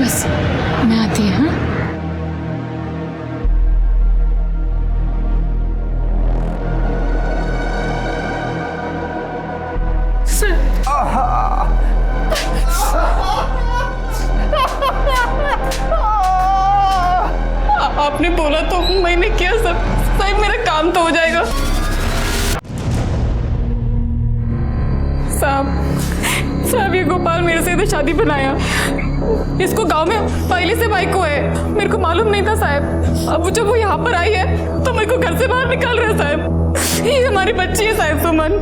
बस मैं आती है। हाँ आपने बोला तो मैंने किया सब। साहब मेरा काम तो हो जाएगा। साहब ये गोपाल मेरे से तो शादी बनाया। इसको गांव में पहले से भाई को है, मेरे को मालूम नहीं था साहब। अब जब वो यहाँ पर आई है तो मेरे को घर से बाहर निकाल रहा है साहब। ये हमारी बच्ची है साहब, सुमन।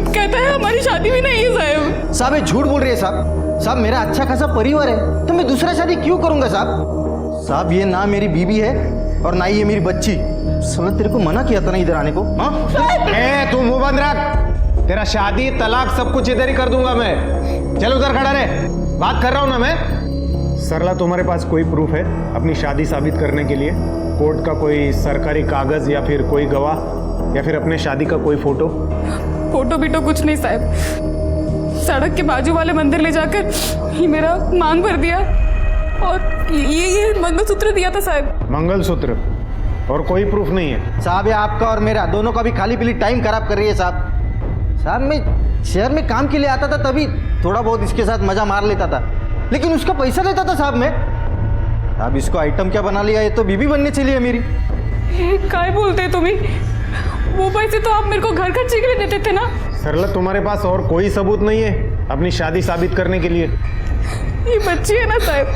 कहता है हमारी शादी भी नहीं है साहब। साहब ये झूठ बोल रही है साहब। साहब मेरा अच्छा खासा परिवार है तो मैं दूसरा शादी क्यों करूंगा साहब। साहब ये ना मेरी बीवी है और ना ही ये मेरी बच्ची। समझ तेरे को मना किया था ना इधर आने को। हाँ तू मुंह बंद रख। तेरा शादी तलाक सब कुछ इधर ही कर दूंगा मैं। चल उधर खड़ा रहे, बात कर रहा हूं ना मैं। सरला तुम्हारे पास कोई प्रूफ है अपनी शादी साबित करने के लिए? कोर्ट का कोई सरकारी कागज या फिर कोई गवाह या फिर अपने शादी का कोई फोटो? फोटो बीटो कुछ नहीं साहब। सड़क के बाजू वाले मंदिर ले जाकर ये मेरा मांग भर दिया और ये मंगलसूत्र दिया था साहब। मंगलसूत्र और कोई प्रूफ नहीं है? साहब ये आपका और मेरा दोनों का भी खाली पीली टाइम खराब कर रही है साहब। साहब मैं शहर में काम के लिए आता था तभी थोड़ा बहुत इसके साथ मजा मार लेता था, लेकिन उसका पैसा लेता था साहब मैं। साहब इसको आइटम क्या बना लिया, ये तो बीबी बनने चली है मेरी। काय बोलते तुम्ही? वो पैसे तो आप मेरे को घर खर्चे के लिए देते थे ना। सरला तुम्हारे पास और कोई सबूत नहीं है अपनी शादी साबित करने के लिए? ये बच्ची है ना साहब,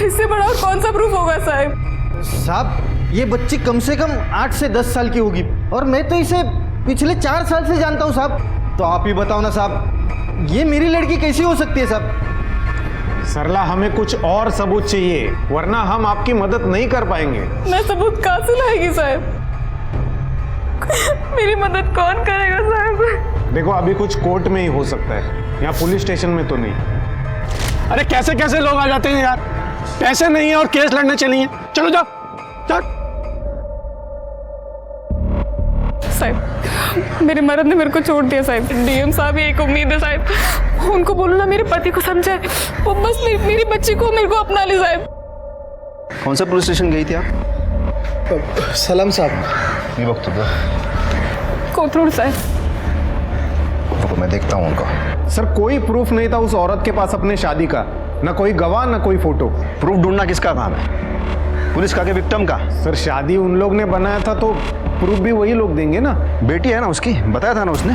इससे बड़ा और कौन सा प्रूफ होगा साहब? साहब ये बच्ची कम से कम 8 से 10 साल की होगी और मैं तो इसे पिछले 4 साल से जानता हूँ साहब। तो आप ही बताओ ना साहब, ये मेरी लड़की कैसी हो सकती है साहब? सरला हमें कुछ और सबूत चाहिए वरना हम आपकी मदद नहीं कर पाएंगे। मैं सबूत कहाँ से लाएगी साहब? मेरी मदद कौन करेगा साहब? देखो अभी कुछ कोर्ट में ही हो सकता है, यहाँ पुलिस स्टेशन में तो नहीं। अरे कैसे कैसे लोग आ जाते हैं यार, पैसे नहीं है और केस लड़ने चली हैं। चलो जाओ जाओ। साहब मेरे मर्द ने मेरे को छोड़ दिया साहब। डीएम साहब एक उम्मीद है साहब, उनको बोलो ना मेरे पति को समझाए, वो बस मेरी बच्ची को मेरे को अपना ले साहब। कौन सा पुलिस स्टेशन गई थी आप? सलाम साहब। ये वक्त कोथरूड साहब। तो मैं देखता हूँ उनका। सर कोई प्रूफ नहीं था उस औरत के पास अपने शादी का, ना कोई गवाह ना कोई फोटो। प्रूफ ढूंढना किसका काम है, पुलिस का के विक्टिम का? सर शादी उन लोग ने बनाया था तो प्रूफ भी वही लोग देंगे ना। बेटी है ना उसकी, बताया था ना उसने।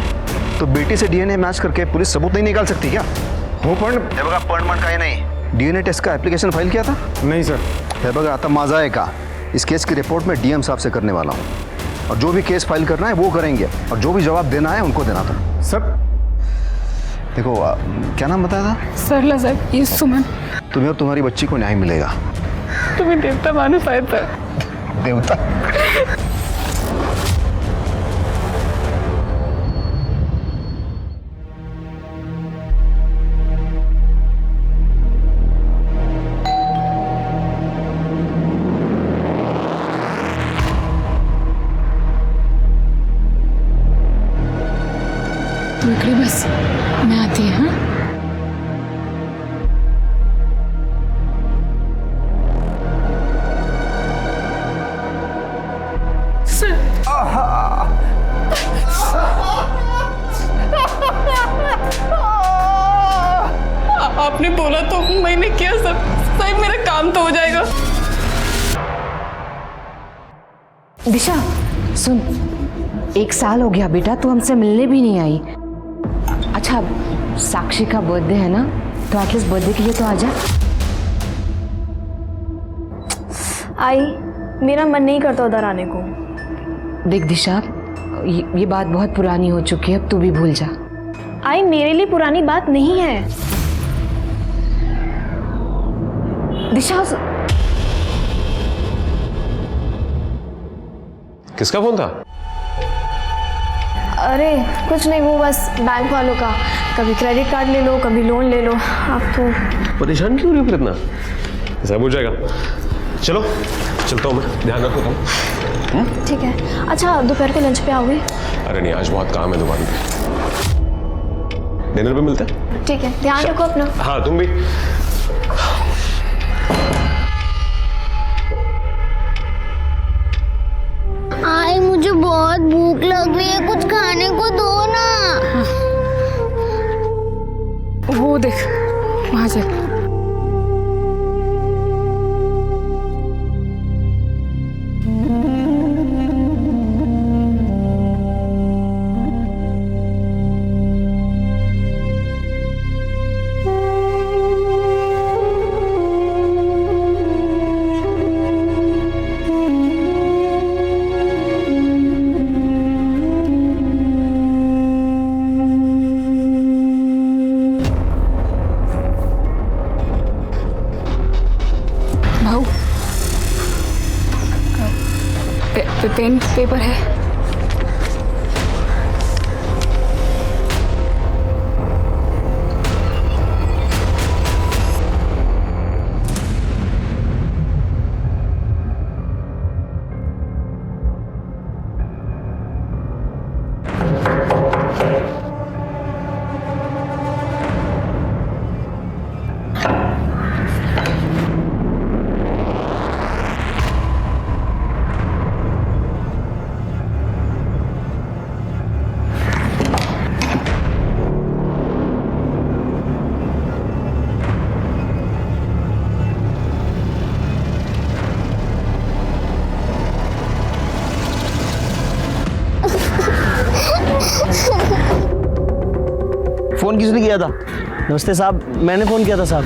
तो बेटी से डीएनए मैच करके पुलिस सबूत नहीं निकाल सकती क्या? हो पण पण का ही नहीं, डीएनए टेस्ट का एप्लीकेशन फाइल किया था? नहीं सर। है बगा आता मजा है का। इस केस की रिपोर्ट में डीएम साहब से करने वाला हूँ और जो भी केस फाइल करना है वो करेंगे और जो भी जवाब देना है उनको देना था। सर देखो क्या नाम बताया था? सरला साहब। ये सुमन। तुम्हें और तुम्हारी बच्ची को न्याय मिलेगा। तुम्हें देवता मानो शायद सर। देवता? तू इकडे बस मैं आती है। हाँ आपने बोला तो मैंने किया सब। साहब मेरा काम तो हो जाएगा। दिशा सुन, 1 साल हो गया बेटा, तू हमसे मिलने भी नहीं आई। अच्छा साक्षी का बर्थडे है ना, तो एटलीस्ट बर्थडे के लिए तो आजा। आई मेरा मन नहीं करता उधर आने को। देख दिशा, ये बात बहुत पुरानी हो चुकी है, अब तू भी भूल जा। आई मेरे लिए पुरानी बात नहीं है। दिशा किसका फोन था? अरे कुछ नहीं, वो बस बैंक वालों का। कभी क्रेडिट कार्ड ले लो, कभी लोन ले लो। आप तो परेशान क्यों हो रही हो फिर इतना? सब हो जाएगा। चलो चलता हूँ मैं, ध्यान रखो तुम। ठीक है। अच्छा दोपहर के लंच पे आओगे? अरे नहीं, आज बहुत काम है दुकान पे। डिनर पे मिलते हैं। ठीक है, ध्यान रखो अपना। हाँ तुम भी। आई मुझे बहुत भूख लग रही है, कुछ खाने को दो ना। वो देख वहां से। भाऊ पेन पेपर है। फोन किसने किया था? नमस्ते साहब, मैंने फ़ोन किया था साहब।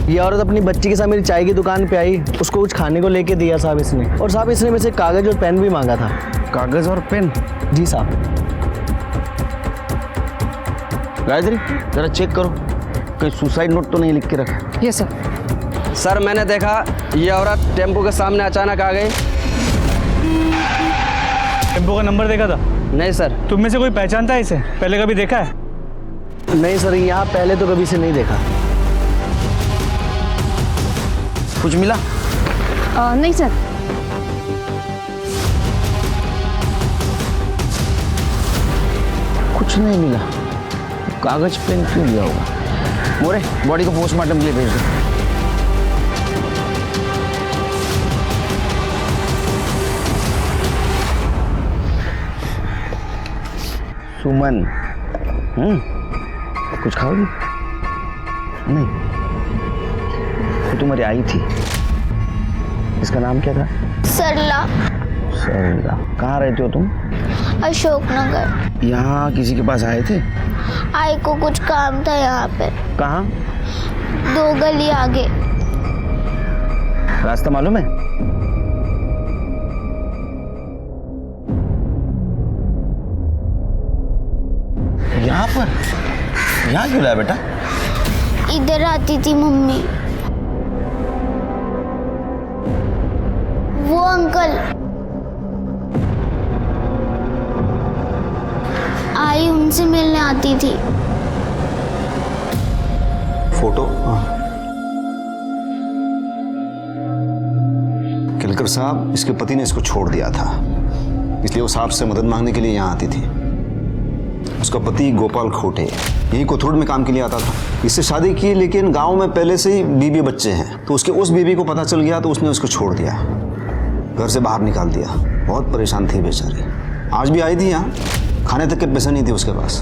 ये औरत अपनी बच्ची के साथ मेरी चाय की दुकान पे आई, उसको कुछ खाने को लेके दिया साहब इसने। और साहब इसने मेरे से कागज़ और पेन भी मांगा था। कागज और पेन? जी साहब। गायत्री जरा चेक करो, कहीं सुसाइड नोट तो नहीं लिख के रखा। Yes sir. सर मैंने देखा ये औरत टेम्पो के सामने अचानक आ गई। टेम्पो का नंबर देखा था? नहीं सर। तुम में से कोई पहचानता है इसे? पहले कभी देखा है? नहीं सर, यहाँ पहले तो कभी से नहीं देखा। कुछ मिला? नहीं सर। कुछ नहीं मिला। कागज पेन क्यों लिया होगा? मोरे बॉडी को पोस्टमार्टम के लिए भेज दो। सुमन, कुछ खाओगी? नहीं, वो तुम्हारी आई थी, इसका नाम क्या था? सरला। सरला। कहाँ रहते हो तुम? अशोकनगर। यहाँ किसी के पास आए थे? आई को कुछ काम था यहाँ पे। कहाँ? 2 गली आगे। रास्ता मालूम है? यहाँ पर? यहाँ क्यों लाया बेटा? इधर आती थी मम्मी। वो अंकल आई उनसे मिलने आती थी। फोटो? किलकर साहब, इसके पति ने इसको छोड़ दिया था, इसलिए वो साहब से मदद मांगने के लिए यहाँ आती थी। उसका पति गोपाल खोटे यही कोथरूड में काम के लिए आता था। इससे शादी की, लेकिन गांव में पहले से ही बीवी बच्चे हैं, तो उसके उस बीवी को पता चल गया तो उसने उसको छोड़ दिया, घर से बाहर निकाल दिया। बहुत परेशान थी बेचारी। आज भी आई थी यहाँ, खाने तक के पैसे नहीं थे उसके पास।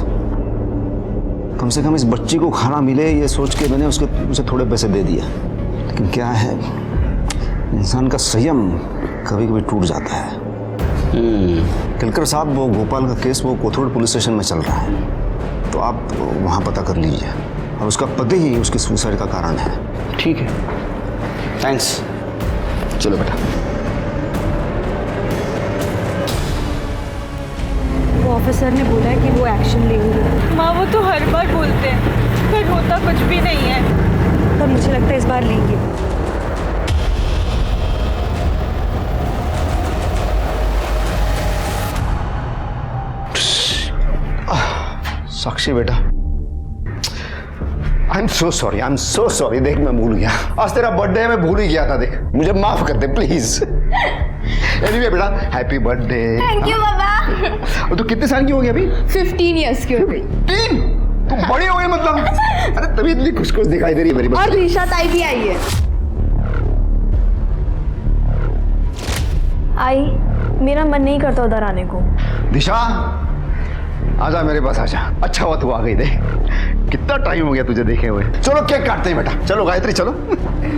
कम से कम इस बच्ची को खाना मिले ये सोच के मैंने उसे थोड़े पैसे दे दिया। लेकिन क्या है, इंसान का संयम कभी कभी टूट जाता है। किलकर साहब, वो गोपाल का केस वो कोथरूड पुलिस स्टेशन में चल रहा है, तो आप वहाँ पता कर लीजिए। और उसका पति ही उसकी सुसाइड का कारण है। ठीक है, थैंक्स। चलो बेटा। वो ऑफिसर ने बोला है कि वो एक्शन लेंगे। माँ वो तो हर बार बोलते हैं, पर होता कुछ भी नहीं है। पर मुझे लगता है इस बार लेंगे। साक्षी बेटा, आई एम सो सॉरी। देख मैं भूल गया, आज तेरा बर्थडे है, मैं भूल ही गया था। देख मुझे माफ कर दे प्लीज। एनीवे बेटा, हैप्पी बर्थडे। थैंक यू बाबा। तो कितने साल की हो गई अभी? 15 इयर्स की हो गई। 3? तू बड़ी हो गई मतलब। अरे तभी इतनी खुश खुश दिखाई दे रही है मेरी और बच्ची। दिशा ताई भी आई है। आई, मेरा मन नहीं करता उधर आने को। दिशा आजा मेरे पास आजा। अच्छा हुआ तू आ गई। दे कितना टाइम हो गया तुझे देखे हुए। चलो केक काटते हैं बेटा। चलो गायत्री चलो।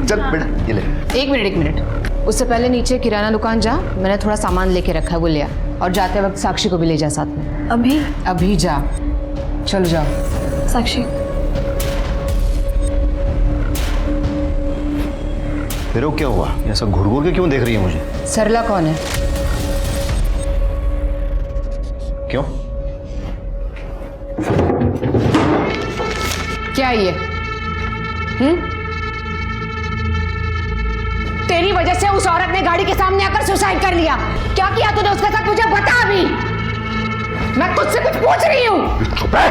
चल बेटा ये ले। एक मिनट, उससे पहले नीचे किराना दुकान जा, मैंने थोड़ा सामान लेके रखा है, वो ले आ। और जाते वक्त साक्षी को भी ले जा साथ में। अभी जा, चलो जाओ। साक्षी, फिर वो क्या हुआ? ऐसा घूर घूर के क्यों देख रही है मुझे? सरला कौन है? क्यों? क्या ये? तेरी वजह से उस औरत ने गाड़ी के सामने आकर सुसाइड कर लिया। क्या किया तूने उसके साथ, मुझे बता अभी। मैं तुझसे कुछ पूछ रही हूँ। चुप है।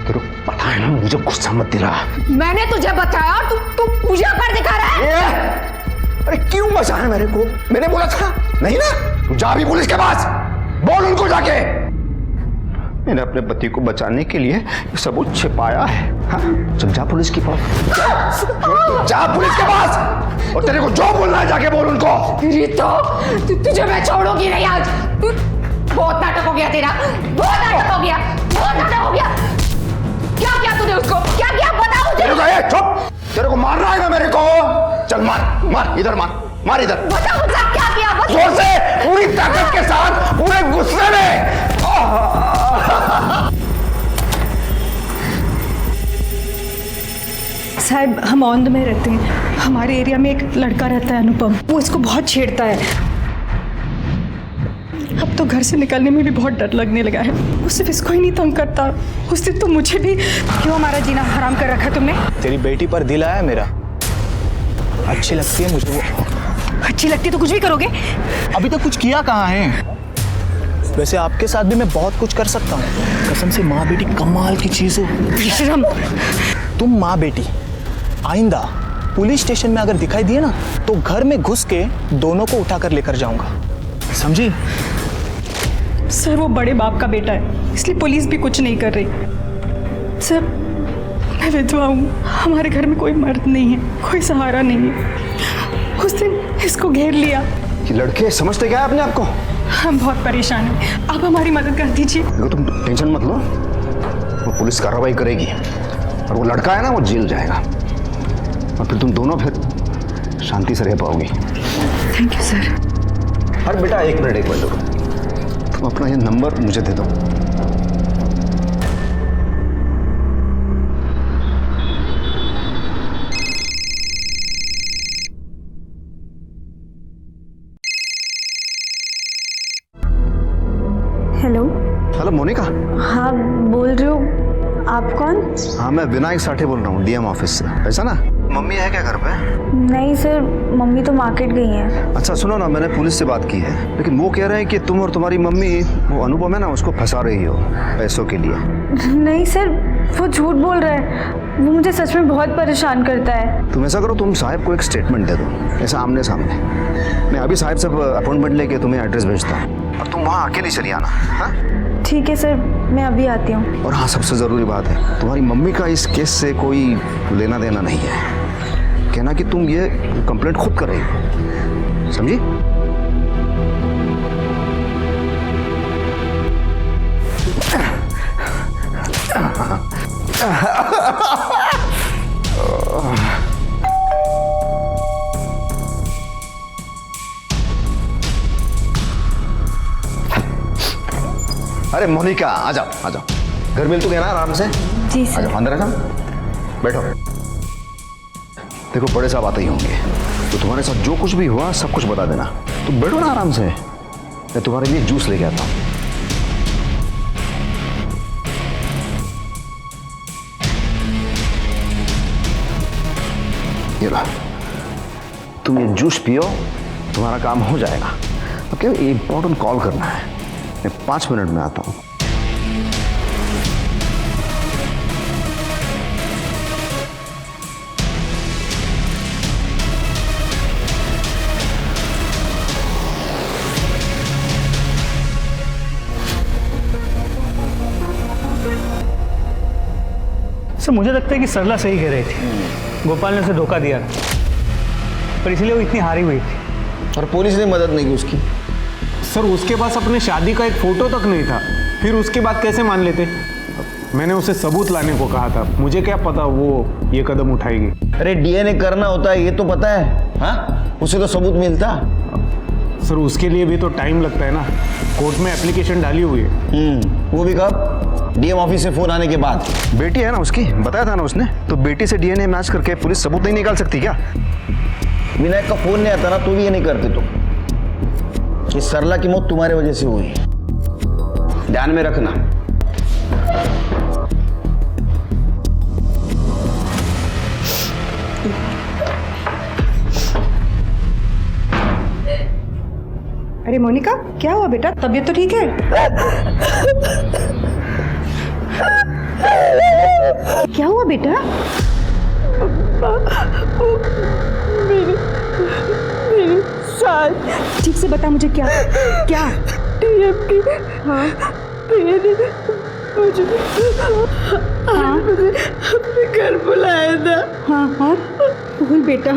तेरे को पता है ना, मुझे गुस्सा मत दिला। मैंने तुझे बताया और तू मुझे कर दिखा रहा है। अरे क्यों बचाया मेरे को? मैंने बोला था नहीं ना? तू जा भी पुलिस के पास, बोल उनको जाके। मैंने अपने पति को बचाने के लिए ये सबूत छिपाया है। हाँ? चल जा पुलिस के पास। जा पुलिस के पास, और तेरे को जो बोलना है जाके बोल उनको। तुझे मैं छोड़ूंगी नहीं आज। बहुत नाटक हो गया तेरा, बहुत नाटक हो गया, बहुत नाटक हो गया। क्या किया तूने उसको? क्या किया बता मुझे। तेरे को चुप, तेरे को मारना है ना मेरे को? चल मार मार, इधर मार, मार इधर। बता मुझे क्या किया? जोर से, पूरी ताकत के साथ, पूरे गुस्से में। साहब, हम औंध में रहते हैं। हमारे एरिया में एक लड़का रहता है अनुपम, वो इसको बहुत छेड़ता है। अब तो घर से निकलने में भी बहुत डर लगने लगा है। वो सिर्फ इसको ही नहीं तंग करता, उस दिन तो मुझे भी। क्यों हमारा जीना हराम कर रखा तुमने? तेरी बेटी पर दिल आया मेरा, अच्छी लगती है मुझे वो। अच्छी लगती है तो कुछ भी करोगे? अभी तक कुछ किया कहाँ है? वैसे आपके साथ भी मैं बहुत कुछ कर सकता हूँ। कसम से माँ बेटी कमाल की चीज़ हो। बेशरम। तुम माँ बेटी आइंदा पुलिस स्टेशन में अगर दिखाई दिए ना, तो घर में घुस के दोनों को उठाकर लेकर जाऊंगा, समझी? सर, वो बड़े बाप का बेटा है, इसलिए पुलिस भी कुछ नहीं कर रही। सर, मैं विधवा हूँ, हमारे घर में कोई मर्द नहीं है, कोई सहारा नहीं है। उस दिन इसको घेर लिया। ये लड़के समझते क्या है अपने आप को? हम बहुत परेशान हैं, आप हमारी मदद कर दीजिए। देखो तुम टेंशन मत लो, वो पुलिस कार्रवाई करेगी, और वो लड़का है ना वो जेल जाएगा, और फिर तुम दोनों फिर शांति से रह पाओगी। Thank you sir. अरे बेटा एक मिनट रुको, तुम अपना ये नंबर मुझे दे दो। हेलो। हेलो मोनिका। हाँ, बोल रही हो। आप कौन? हाँ मैं विनायक साठे बोल रहा हूँ, डीएम ऑफिस से। ऐसा ना, मम्मी है क्या घर पे? नहीं सर, मम्मी तो मार्केट गई हैं। अच्छा सुनो ना, मैंने पुलिस से बात की है, लेकिन वो कह रहे हैं कि तुम और तुम्हारी मम्मी, वो अनुपम है ना, उसको फंसा रही हो पैसों के लिए। नहीं सर, वो झूठ बोल रहा है। वो मुझे सच में बहुत परेशान करता है। तुम ऐसा करो, तुम साहब को एक स्टेटमेंट दे दो, ऐसा आमने सामने। मैं अभी साहब से अपॉइंटमेंट लेके तुम्हें एड्रेस भेजता हूँ, और तुम वहाँ अकेली चली आना। हाँ ठीक है सर, मैं अभी आती हूँ। और हाँ, सबसे ज़रूरी बात है, तुम्हारी मम्मी का इस केस से कोई लेना देना नहीं है। कहना कि तुम ये कंप्लेंट खुद कर रही हो, समझी? अरे मोनिका आ जाओ आ जाओ, घर मिल तो गया ना आराम से? जी सर। अंदर आ जाओ, बैठो। देखो बड़े साहब आते ही होंगे, तो तुम्हारे साथ जो कुछ भी हुआ सब कुछ बता देना। तुम बैठो ना आराम से, मैं तुम्हारे लिए जूस लेके आता हूँ। ये लो, तुम ये जूस पियो, तुम्हारा काम हो जाएगा। ओके, इंपॉर्टेंट कॉल करना है, मैं 5 मिनट में आता हूँ। सर मुझे लगता है कि सरला सही कह रही थी, गोपाल ने उसे धोखा दिया पर इसलिए वो इतनी हारी हुई थी। और पुलिस ने मदद नहीं की उसकी। सर उसके पास अपने शादी का एक फोटो तक नहीं था, फिर उसकी बात कैसे मान लेते? मैंने उसे सबूत लाने को कहा था, मुझे क्या पता वो ये कदम उठाएगी। अरे डीएनए करना होता है, ये तो पता है। हाँ, उसे तो सबूत मिलता। सर उसके लिए भी तो टाइम लगता है ना, कोर्ट में एप्लीकेशन डाली हुई है। वो भी कब? डीएम ऑफिस से फोन आने के बाद। बेटी है ना उसकी, बताया था ना उसने, तो बेटी से डीएनए मैच करके पुलिस सबूत नहीं निकाल सकती क्या? विनायक का फोन नहीं आता ना, तो भी ये नहीं करते तुम। ये सरला की मौत तुम्हारे वजह से हुई, ध्यान में रखना। अरे मोनिका, क्या हुआ बेटा? तबीयत तो ठीक है? क्या हुआ बेटा? मेरी सास। ठीक से बता मुझे, क्या क्या? डीएम की। हाँ मुझे अपने घर बुलाया था। हाँ हाँ बोल बेटा।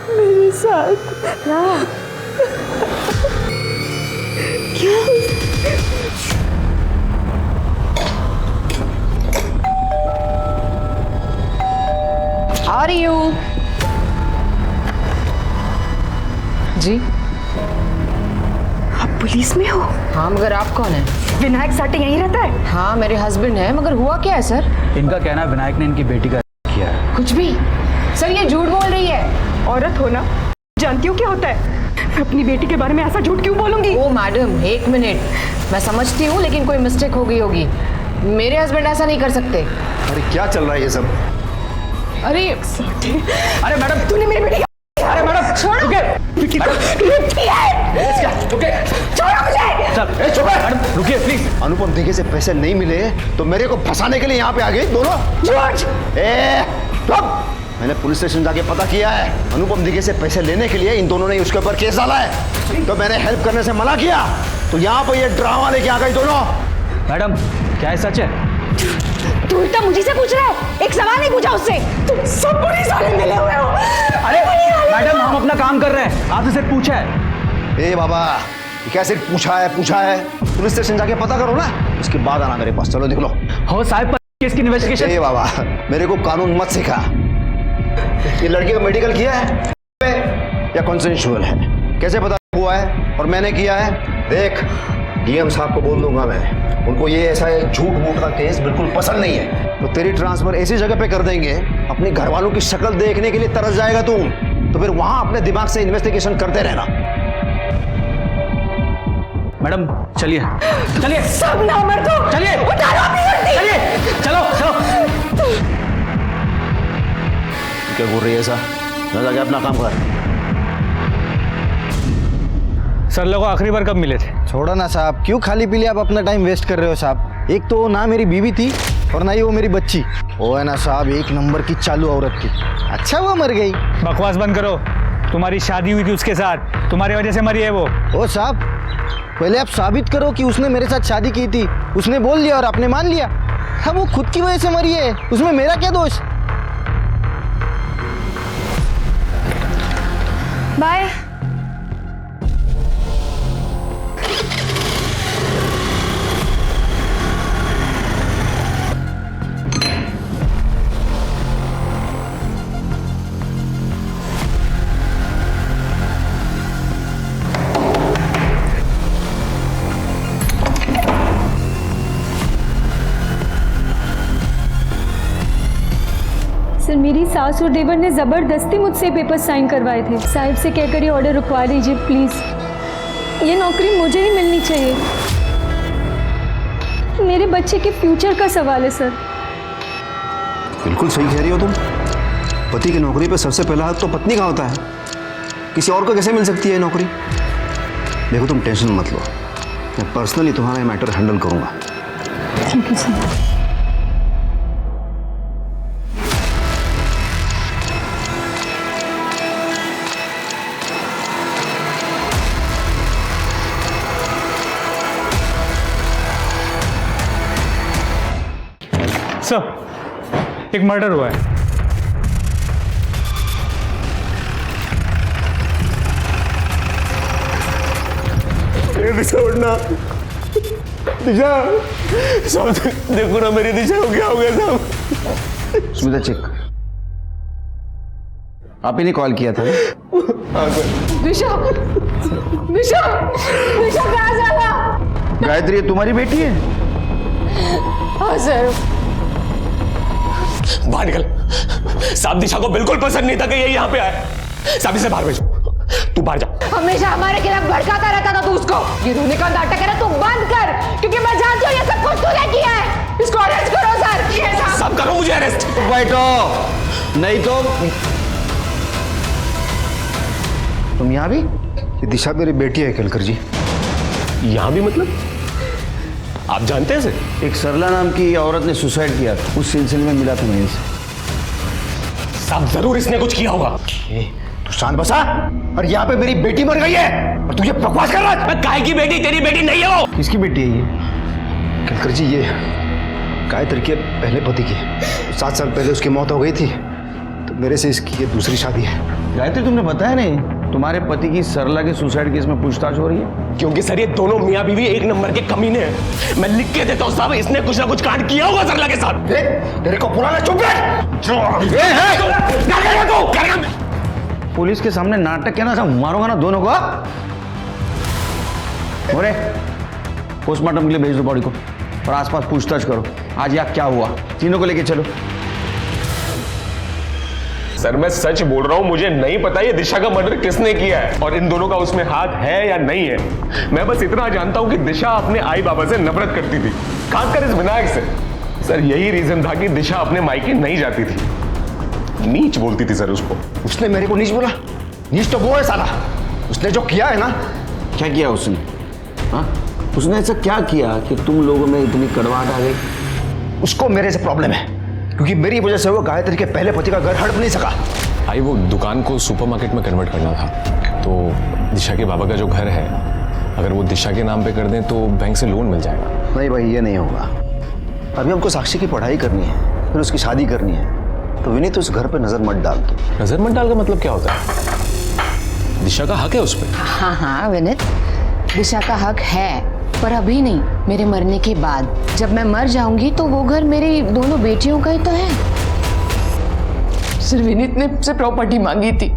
मेरे साथ क्या आ रही हूँ जी। आप पुलिस में हो? हाँ मगर आप कौन है? विनायक साटे यहीं रहता है? हाँ मेरे हस्बैंड है, मगर हुआ क्या है सर? इनका कहना है विनायक ने इनकी बेटी का किया है। कुछ भी सर, ये झूठ बोल रही है। औरत हो ना, जानती हूँ क्या होता है। मैं अपनी बेटी के बारे में ऐसा झूठ क्यों बोलूंगी? ओ मैडम एक मिनट, मैं समझती हूँ लेकिन कोई मिस्टेक हो गई होगी। मेरे हस्बैंड ऐसा नहीं कर सकते। अरे क्या चल रहा है ये सब? अरे अरे मैडम तूने मेरी बेटी का... अरे मैडम छोड़ो। छोड़ो मुझे। चल मैडम रुकिए प्लीज। अनुपम दिघे से पैसे नहीं मिले तो मेरे को फंसाने के लिए यहाँ पे आ गई दोनों। मैंने पुलिस स्टेशन जाके पता किया है, अनुपम दिघे से पैसे लेने के लिए इन दोनों ने उसके ऊपर केस डाला है। तो मैंने हेल्प करने से मना किया, तो यहाँ पे ये ड्रामा लेके आ गई दोनों। मैडम क्या है सच है? तू उल्टा मुझे से पूछ रहा है? एक सवाल नहीं पूछा उससे। तुम सब पुलिस वाले मिले हुए हो। अरे मैडम हम अपना काम कर रहे हैं, आपसे सिर्फ पूछा है। ए बाबा, क्या सिर्फ पूछा है? पुलिस स्टेशन जाके पता करो ना, उसके बाद आना मेरे पास। चलो देख लो। हो साहब केस की इन्वेस्टिगेशन। ए बाबा, मेरे को कानून मत सिखा। ये लड़की का मेडिकल किया है या कॉन्सेंशुअल है, कैसे पता हुआ है? और मैंने किया है। देख डीएम साहब को बोल दूंगा मैं, उनको ये ऐसा झूठ मूठ का केस बिल्कुल पसंद नहीं है। तो तेरी ट्रांसफर ऐसी जगह पे कर देंगे, अपने घर वालों की शक्ल देखने के लिए तरस जाएगा तू। तो फिर वहां अपने दिमाग से इन्वेस्टिगेशन करते रहना। मैडम चलिए चलिए। सब नामर्द दो। चलिए उतारो अपनी वर्दी। चलिए चलो चलो। क्या बोल रही है ऐसा? ना जाके अपना काम कर। सर लोगों आखिरी बार कब मिले थे? छोड़ो ना साहब, क्यों खाली पीली आप अपना टाइम वेस्ट कर रहे हो साहब। एक तो ना मेरी बीवी थी और ना ही वो मेरी बच्ची। वो है ना साहब एक नंबर की चालू औरत थी। अच्छा वो मर गई। बकवास बंद करो, तुम्हारी शादी हुई थी उसके साथ, तुम्हारी वजह से मरी है वो। ओ साहब पहले आप साबित करो कि उसने मेरे साथ शादी की थी। उसने बोल लिया और आपने मान लिया। हाँ वो खुद की वजह से मरी है, उसमें मेरा क्या दोष? बाय। सर मेरी सास और देवर ने ज़बरदस्ती मुझसे पेपर साइन करवाए थे। साहिब से कहकर ये ऑर्डर रुकवा दीजिए प्लीज़। ये नौकरी मुझे ही मिलनी चाहिए। मेरे बच्चे के फ्यूचर का सवाल है सर। बिल्कुल सही कह रही हो तुम। पति की नौकरी पे सबसे पहला हक तो पत्नी का होता है। किसी और को कैसे मिल सकती है नौकरी? देखो तुम टेंशन मत लो, मैं पर्सनली तुम्हारा मैटर हैंडल करूंगा। Thank you sir. सर एक मर्डर हुआ है। दिशा उठना, दिशा साहब देखो ना मेरी दिशा को क्या हो गया साहब। सुमिता चेक, आप ही ने कॉल किया था ना? हाँ सर। दिशा दिशा दिशा कहाँ जाना? गायत्री ये तुम्हारी बेटी है? हाँ सर। बाहर निकल साहब, दिशा को बिल्कुल पसंद नहीं था कि ये यहाँ पे आए। साहब इसे बाहर भेजो, तू बाहर जा। हमेशा हमारे खिलाफ भड़काता रहता था तू उसको। ये रोने का नाटक है ना तू बंद कर, क्योंकि मैं जानती हूँ ये सब कुछ तूने किया है। इसको अरेस्ट करो सर। सब करो मुझे अरेस्ट। बैठो, नहीं तो तुम यहाँ भी? ये दिशा मेरी बेटी है केलकर जी। यहाँ भी मतलब? आप जानते हैं इसे? एक सरला नाम की औरत ने सुसाइड किया था, उस सिलसिले में मिला था मैं इसे। साहब जरूर इसने कुछ किया होगा। तू शांत बसा। और यहाँ पे मेरी बेटी मर गई है और तुझे बकवास कर रहा है। काय की बेटी? तेरी बेटी नहीं है वो। किसकी बेटी है ये? केलकर जी ये गायत्री के पहले पति की, 7 साल पहले उसकी मौत हो गई थी, तो मेरे से इसकी ये दूसरी शादी है। गायत्री तुमने बताया नहीं तुम्हारे पति की सरला के सुसाइड केस में पूछताछ हो रही है? क्योंकि सर ये दोनों मियाँ बीवी एक नंबर के कमीने हैं। मैं लिख के देता हूँ साहब, इसने कुछ ना कुछ कांड किया होगा सरला के साथ। तेरे को पुराना चुप है। पुलिस के सामने नाटक क्या ना, सब मारूंगा ना दोनों को। अरे पोस्टमार्टम के लिए भेज दो बॉडी को और आसपास पूछताछ करो आज यहाँ क्या हुआ। तीनों को लेके चलो। सर मैं सच बोल रहा हूँ, मुझे नहीं पता ये दिशा का मर्डर किसने किया है और इन दोनों का उसमें हाथ है या नहीं है। मैं बस इतना जानता हूँ कि दिशा अपने आई बाबा से नफरत करती थी, खासकर इस विनायक से। सर यही रीजन था कि दिशा अपने मायके नहीं जाती थी। नीच बोलती थी सर उसको। उसने मेरे को नीच बोला? नीच तो वो है साला। उसने जो किया है ना। क्या किया उसने? हाँ उसने ऐसा क्या किया कि तुम लोगों में इतनी कड़वाहट आ गई? उसको मेरे से प्रॉब्लम है क्योंकि मेरी वजह से वो गायत्री के पहले पति का घर हड़प नहीं सका। भाई वो दुकान को सुपरमार्केट में कन्वर्ट करना था, तो दिशा के बाबा का जो घर है अगर वो दिशा के नाम पे कर दें तो बैंक से लोन मिल जाएगा। नहीं भाई ये नहीं होगा। अभी हमको साक्षी की पढ़ाई करनी है, फिर उसकी शादी करनी है, तो विनीत उस घर पे नजर मत डाल। तो नजर मत डाल का मतलब क्या होता है? दिशा का हक है उस पर। हाँ हाँ विनीत, दिशा का हक है, पर अभी नहीं, मेरे मरने के बाद। जब मैं मर जाऊंगी तो वो घर मेरी दोनों बेटियों का ही तो है। सर विनीत ने मुझसे प्रॉपर्टी मांगी थी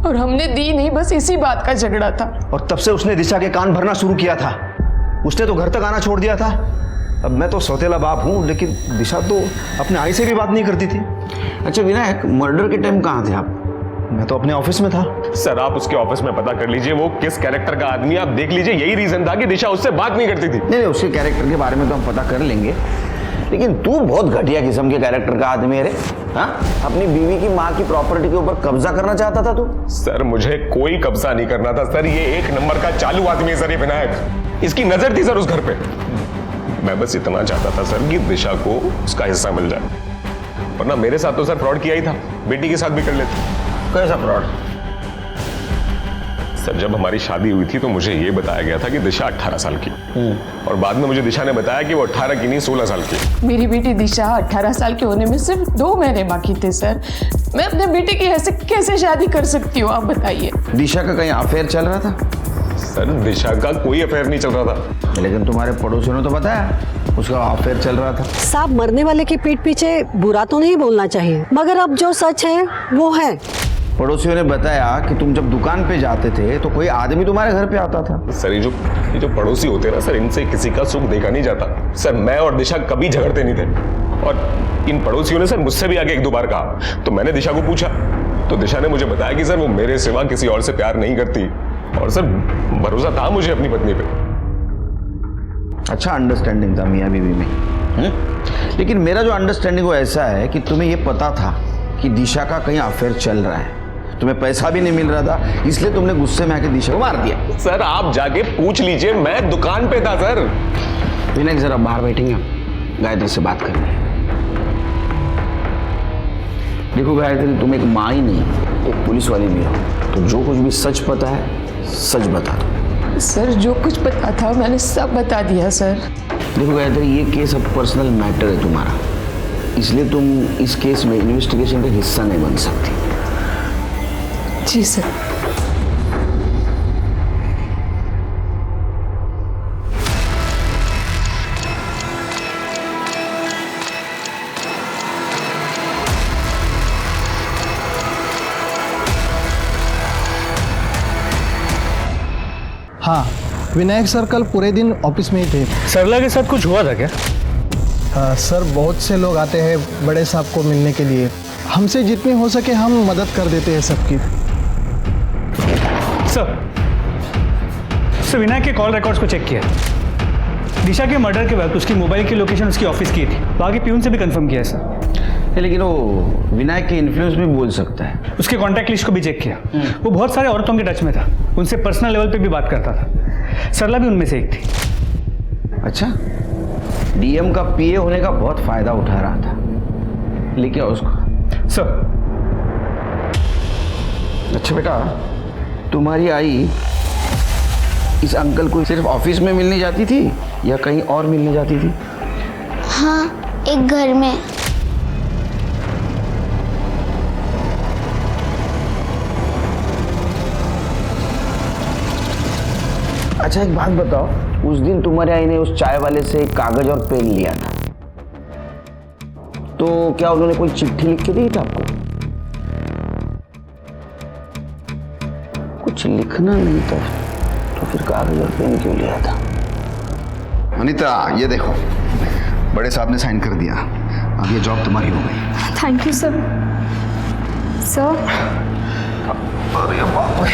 और हमने दी नहीं, बस इसी बात का झगड़ा था। और तब से उसने दिशा के कान भरना शुरू किया था। उसने तो घर तक आना छोड़ दिया था। अब मैं तो सौतेला बाप हूँ, लेकिन दिशा तो अपने आई से भी बात नहीं करती थी। अच्छा विनायक, मर्डर के टाइम कहाँ थे आप? मैं तो अपने ऑफिस में था। सर आप उसके ऑफिस में पता कर लीजिए वो किस कैरेक्टर का आदमी है, आप देख लीजिए। यही रीजन था कि दिशा उससे बात नहीं करती थी। नहीं उसके कैरेक्टर के बारे में तो हम पता कर लेंगे, लेकिन तू बहुत घटिया किस्म के कैरेक्टर का आदमी है रे। हाँ अपनी बीवी की माँ की प्रॉपर्टी के ऊपर कब्जा करना चाहता था तू? सर मुझे कोई कब्जा नहीं करना था सर, ये एक नंबर का चालू आदमी है सर ये विनायक। इसकी नजर थी सर उस घर पे। मैं बस इतना चाहता था सर कि दिशा को उसका हिस्सा मिल जाए, वरना मेरे साथ तो सर फ्रॉड किया ही था, बेटी के साथ भी कर लेते। कैसा फ्रॉड? सर जब हमारी शादी हुई थी तो मुझे ये बताया गया था कि दिशा 18 साल की, और बाद में मुझे दिशा ने बताया कि वो 18 की नहीं 16 साल की। मेरी बेटी दिशा 18 साल के होने में सिर्फ 2 महीने बाकी थे सर। मैं अपने बेटे की ऐसे कैसे शादी कर सकती हूँ, आप बताइए। दिशा का कहीं अफेयर चल रहा था? सर दिशा का कोई अफेयर नहीं चल रहा था। लेकिन तुम्हारे पड़ोसियों ने तो बताया उसका अफेयर चल रहा था। साहब मरने वाले की पीठ पीछे बुरा तो नहीं बोलना चाहिए, मगर अब जो सच है वो है। पड़ोसियों ने बताया कि तुम जब दुकान पे जाते थे तो कोई आदमी तुम्हारे घर पे आता था। सर ये जो पड़ोसी होते हैं ना सर, इनसे किसी का सुख देखा नहीं जाता। सर मैं और दिशा कभी झगड़ते नहीं थे, और इन पड़ोसियों ने सर मुझसे भी आगे 1-2 बार कहा। तो मैंने दिशा को पूछा तो दिशा ने मुझे बताया कि सर वो मेरे सिवा किसी और से प्यार नहीं करती, और सर भरोसा था मुझे अपनी पत्नी पे। अच्छा अंडरस्टैंडिंग था मियाँ बीवी में। लेकिन मेरा जो अंडरस्टैंडिंग वो ऐसा है कि तुम्हें ये पता था कि दिशा का कहीं अफेयर चल रहा है, तुम्हें पैसा भी नहीं मिल रहा था, इसलिए तुमने गुस्से में आके दिशा को मार दिया। सर आप जाके पूछ लीजिए, मैं दुकान पे था सर। विनायक जरा बाहर बैठेंगे, गायत्री से बात करनी है। देखो गायत्री, तुम एक माँ ही नहीं एक पुलिस वाली भी हो, तो जो कुछ भी सच पता है सच बता दो। सर जो कुछ पता था मैंने सब बता दिया सर। देखो गायत्री, ये केस अब पर्सनल मैटर है तुम्हारा, इसलिए तुम इस केस में इन्वेस्टिगेशन का हिस्सा नहीं बन सकती। जी सर। हाँ, विनायक सर कल पूरे दिन ऑफिस में ही थे। सरला के साथ कुछ हुआ था क्या? सर बहुत से लोग आते हैं बड़े साहब को मिलने के लिए। हमसे जितनी हो सके हम मदद कर देते हैं सबकी। सर विनायक के कॉल रिकॉर्ड्स को चेक किया। दिशा के मर्डर के वक्त उसकी मोबाइल की लोकेशन उसकी ऑफिस की थी। बाकी प्यून से भी कंफर्म किया है सर। लेकिन वो विनायक के इन्फ्लुएंस भी बोल सकता है। उसके कॉन्टैक्ट लिस्ट को भी चेक किया। वो बहुत सारे औरतों के टच में था, उनसे पर्सनल लेवल पे भी बात करता था। सरला भी उनमें से एक थी। अच्छा, डीएम का पीए होने का बहुत फायदा उठा रहा था। लेकिन उसको सर। अच्छा बेटा, तुम्हारी आई इस अंकल को सिर्फ ऑफिस में मिलने जाती थी या कहीं और मिलने जाती थी? हाँ, एक घर में। अच्छा एक बात बताओ, उस दिन तुम्हारे आई ने उस चाय वाले से कागज और पेन लिया था, तो क्या उन्होंने कोई चिट्ठी लिख के दी थी आपको? कुछ लिखना नहीं था तो फिर कागज और पेन क्यों लिया था? अनीता, ये देखो, बड़े साहब ने साइन कर दिया। अब ये जॉब तुम्हारी हो गई। Thank you sir. सर, अरे बाप रे,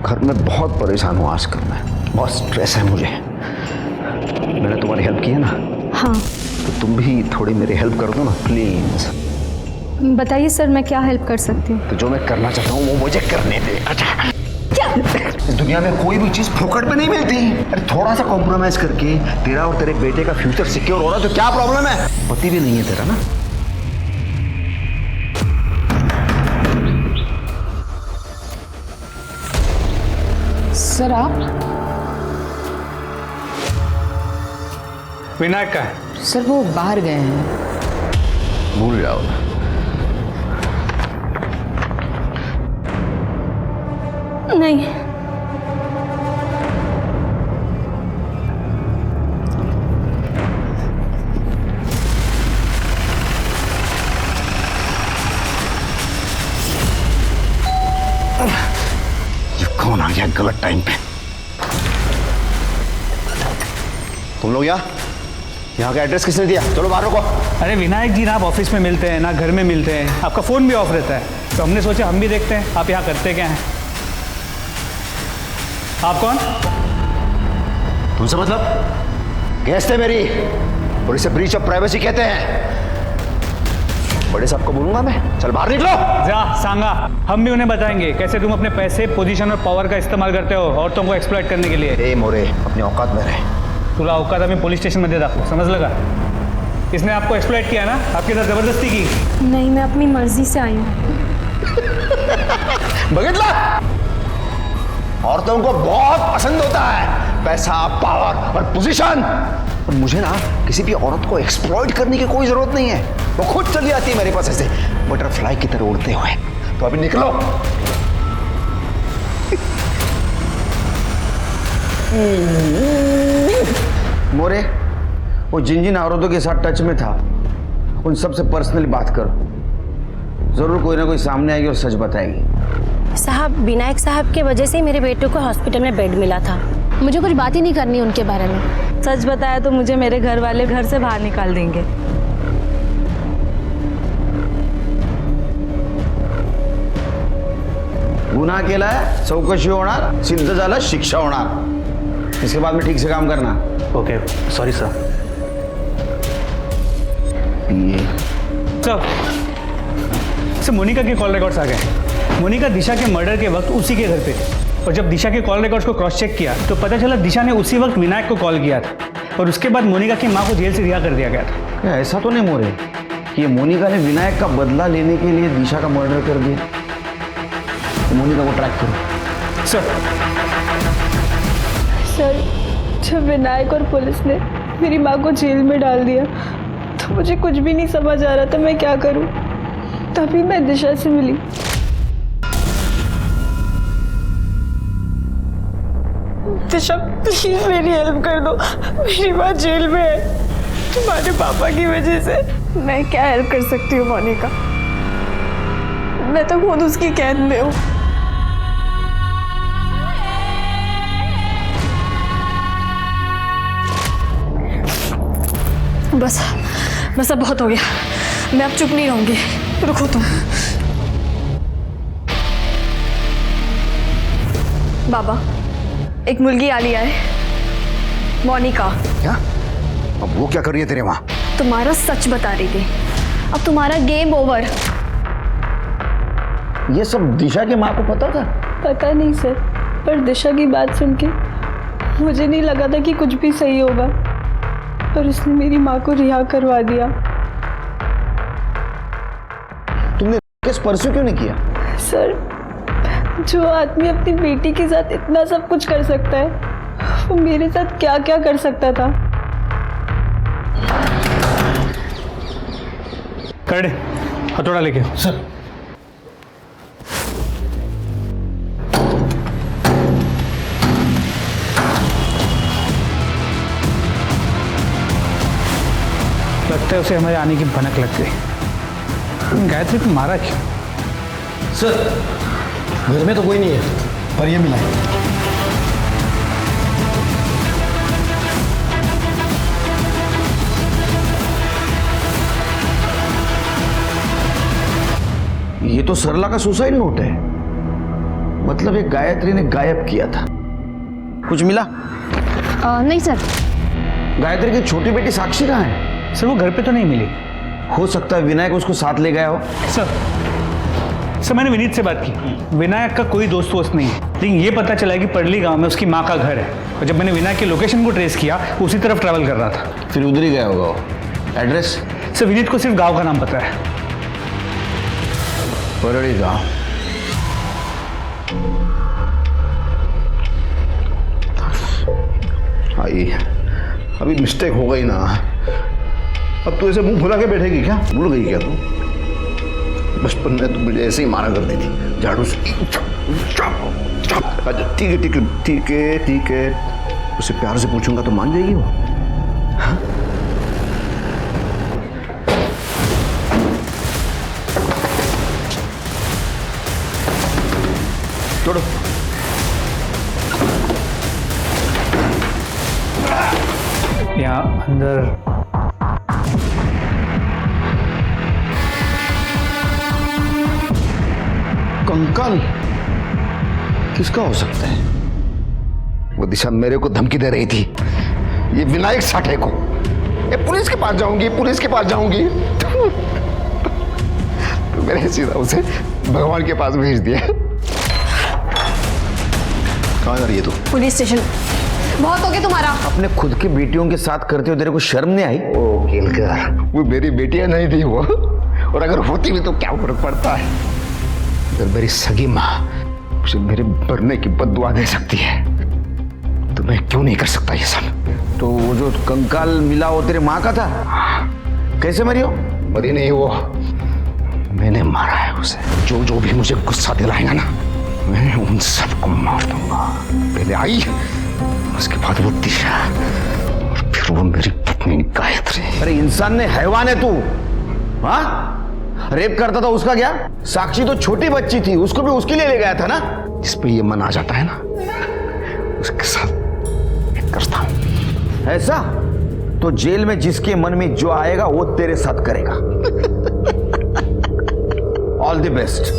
घर में बहुत परेशान हूँ आजकल मैं, बहुत स्ट्रेस है मुझे। मैंने तुम्हारी हेल्प की है ना? हाँ। तो तुम भी थोड़ी मेरी हेल्प कर दो ना प्लीज। बताइए सर, मैं क्या हेल्प कर सकती हूँ? तो जो मैं करना चाहता हूँ वो मुझे करने दे। अच्छा क्या? इस दुनिया में कोई भी चीज फोकट पे नहीं मिलती। अरे थोड़ा सा कॉम्प्रोमाइज करके तेरा और तेरे बेटे का फ्यूचर सिक्योर हो रहा तो क्या प्रॉब्लम है? पति भी नहीं है तेरा ना? सर आप? विनायक का है सर, वो बाहर गए हैं। भूल जाओ। नहीं। कौन आ गया गलत टाइम पे? तुम लोग यहाँ का एड्रेस किसने दिया? चलो बाहर रुको। अरे विनायक जी ना आप ऑफिस में मिलते हैं ना घर में मिलते हैं, आपका फ़ोन भी ऑफ रहता है, तो हमने सोचा हम भी देखते हैं आप यहाँ करते क्या हैं। आप कौन? तुमसे मतलब? गेस्ट है मेरी, और इसे ब्रीच ऑफ प्राइवेसी कहते हैं। बड़े साहब को बोलूंगा मैं, चल बाहर निकलो। जा सांगा, हम भी उन्हें बताएंगे कैसे तुम अपने पैसे, पोजीशन और पावर का इस्तेमाल करते हो औरतों को एक्सप्लॉइट करने के लिए। ए मोरे, अपनी औकात में रहे। तुला औकात हमें पुलिस स्टेशन में दे रखो, समझ लगा? इसने आपको एक्सप्लॉइट किया ना, आपके साथ जबरदस्ती की? नहीं, मैं अपनी मर्जी से आई हूँ। बगैतला, औरतों को बहुत पसंद होता है पैसा, पावर और पोजीशन। और मुझे ना किसी भी औरत को एक्सप्लॉइट करने की कोई जरूरत नहीं है, वो खुद चली आती है मेरे पास ऐसे बटरफ्लाई की तरह उड़ते हुए। तो अभी निकलो। मोरे, वो जिन औरतों के साथ टच में था उन सबसे पर्सनली बात करो, जरूर कोई ना कोई सामने आएगी और सच बताएगी। साहब, विनायक साहब के वजह से मेरे बेटे को हॉस्पिटल में बेड मिला था। मुझे कुछ बात ही नहीं करनी उनके बारे में। सच बताया तो मुझे मेरे घर वाले घर से बाहर निकाल देंगे। गुन्हा केलाय, चौकशी होणार, सिद्ध झालं, शिक्षा होणार। इसके बाद में ठीक से काम करना। Okay, sorry sir. ये सर मोनिका के कॉल रिकॉर्ड्स आ गए। मोनिका दिशा के मर्डर के वक्त उसी के घर पे थी, और जब दिशा के कॉल रिकॉर्ड्स को क्रॉस चेक किया तो पता चला दिशा ने उसी वक्त विनायक को कॉल किया था, और उसके बाद मोनिका की मां को जेल से रिहा कर दिया गया था। क्या ऐसा तो नहीं मोरे कि मोनिका ने विनायक का बदला लेने के लिए दिशा का मर्डर कर दिया? तो मोनिका को ट्रैक करो। सर, जब विनायक और पुलिस ने मेरी माँ को जेल में डाल दिया। तो मुझे कुछ भी नहीं समझ आ रहा था मैं क्या करूं। तभी मैं दिशा से मिली। दिशा प्लीज मेरी हेल्प कर दो, मेरी माँ जेल में है तुम्हारे पापा की वजह से। मैं क्या हेल्प कर सकती हूँ मोनिका, मैं तो खुद उसकी कैद में हूँ। बस बस अब बहुत हो गया, मैं अब चुप नहीं रहूंगी। रुको तुम। बाबा एक मुर्गी आलिया है, मोनिका। क्या? अब वो क्या कर रही है तेरे वहां? तुम्हारा सच बता रही थी, अब तुम्हारा गेम ओवर। ये सब दिशा के माँ को पता था? पता नहीं सर, पर दिशा की बात सुन के मुझे नहीं लगा था कि कुछ भी सही होगा, पर उसने मेरी माँ को रिहा करवा दिया। तुमने केस परस्यू क्यों नहीं किया? सर जो आदमी अपनी बेटी के साथ इतना सब कुछ कर सकता है, वो मेरे साथ क्या क्या कर सकता था। करडे हथौड़ा लेके। सर लगता है उसे हमारे आने की भनक लग गई। गायत्री को मारा क्यों? सर घर में तो कोई नहीं है, पर ये मिला है। ये तो सरला का सुसाइड नोट है, मतलब ये गायत्री ने गायब किया था। कुछ मिला? नहीं सर। गायत्री की छोटी बेटी साक्षी कहाँ है? सर वो घर पे तो नहीं मिली। हो सकता है विनायक उसको साथ ले गया हो। सर मैंने विनीत से बात की, विनायक का कोई दोस्त वोस्त नहीं है, लेकिन ये पता चला कि पड़ली गांव में उसकी माँ का घर है, और जब मैंने विनायक के लोकेशन को ट्रेस किया उसी तरफ ट्रैवल कर रहा था। फिर उधर ही गया होगा वो। एड्रेस? सर विनीत को सिर्फ गांव का नाम पता है। पड़ली गांव। आई अभी मिस्टेक हो गई ना, अब तू ऐसे मुंह फुला के बैठेगी क्या? भूल गई क्या तू? बचपन में तू मुझे ऐसे ही मारा करती थी, झाड़ू से। अच्छा ठीक है ठीक है ठीक है ठीक है, उसे प्यार से पूछूंगा तो मान जाएगी वो। हाँ? छोड़ो। यहाँ अंदर कंकाल किसका हो सकता है? वो दिशा मेरे को धमकी दे रही थी, ये विनायक साठे को। ये पुलिस के पास जाऊंगी, पुलिस के पास जाऊंगी। तो मैंने सीधा उसे भगवान के पास भेज दिया। कहाँ जा रही है तू? Police station. बहुत हो गया तुम्हारा। अपने खुद की बेटियों के साथ करते हो, तेरे को शर्म नहीं आई? ओ केलकर, वो मेरी बेटियां नहीं थी वो, और अगर होती भी तो क्या फर्क पड़ता है? अगर मेरी सगी माँ उसे मेरे मरने की बद्दुआ दे सकती है तो मैं क्यों नहीं कर सकता ये सब? तो वो जो कंकाल मिला वो तेरे माँ का था? कैसे मरी हो? मरी नहीं वो, मैंने मारा है उसे। जो जो भी मुझे गुस्सा दिलाएगा ना, मैं उन सबको मार दूंगा। पहले आई, उसके बाद वो दिशा, और फिर वो मेरी पत्नी गायत्री। अरे इंसान ने हैवान है तू? हाँ रेप करता था उसका क्या? साक्षी तो छोटी बच्ची थी, उसको भी उसके लिए ले गया था ना। जिस पे ये मन आ जाता है ना, उसके साथ मैं करता हूं। ऐसा तो जेल में जिसके मन में जो आएगा वो तेरे साथ करेगा। All the best.